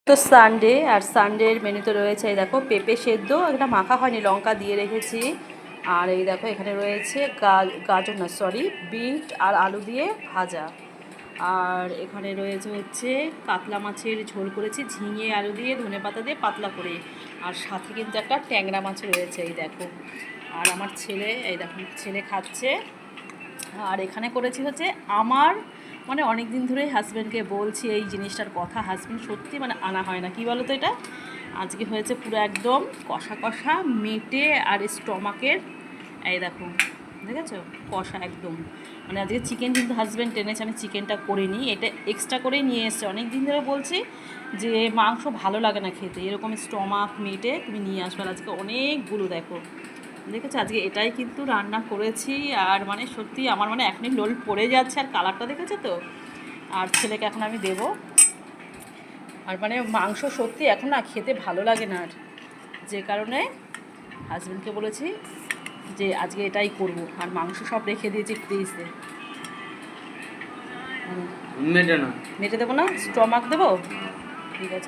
তো সানডে আর সানডের মেনুতে রয়েছে এই দেখো পেঁপে সেদ্ধ, একটা মাখা হয়নি, লঙ্কা দিয়ে রেখেছি। আর এই দেখো এখানে রয়েছে গাজর না সরি বিট আর আলু দিয়ে ভাজা। আর এখানে রয়েছে হচ্ছে কাতলা মাছের ঝোল করেছি ঝিঙে আলু দিয়ে ধনেপাতা দিয়ে পাতলা করে। আর সাথে কিন্তু একটা ট্যাংরা মাছ রয়েছে এই দেখো। আর আমার ছেলে এই দেখো ছেলে খাচ্ছে। আর এখানে করেছি হচ্ছে আমার মানে অনেক দিন ধরেই হাজব্যান্ডকে বলছি এই জিনিসটার কথা, হাজব্যান্ড সত্যি মানে আনা হয় না। কি বলো তো এটা আজকে হয়েছে পুরো একদম কষা কষা মেটে আর স্টমাকের এই দেখো দেখেছো কষা একদম। মানে আজকে চিকেন কিন্তু হাজব্যান্ড টেনেছে, আমি চিকেনটা করিনি, এটা এক্সট্রা করেই নিয়ে এসছে। অনেক দিন ধরে বলছি যে মাংস ভালো লাগে না খেতে, এরকম স্টমাক মেটে তুমি নিয়ে আসবে। আজকে অনেকগুলো দেখো দেখেছো, আজকে এটাই কিন্তু রান্না করেছি। আর মানে সত্যি আমার মানে এখনই লোল পড়ে যাচ্ছে। আর কালারটা দেখেছো তো। আর ছেলেকে এখন আমি দেবো। আর মানে মাংস সত্যি এখন না খেতে ভালো লাগে না, আর যে কারণে হাজব্যান্ডকে বলেছি যে আজকে এটাই করব। আর মাংস সব রেখে দিয়েছি ফ্রিজে। মেটে দেবো না, স্টমাক দেবো, ঠিক আছে।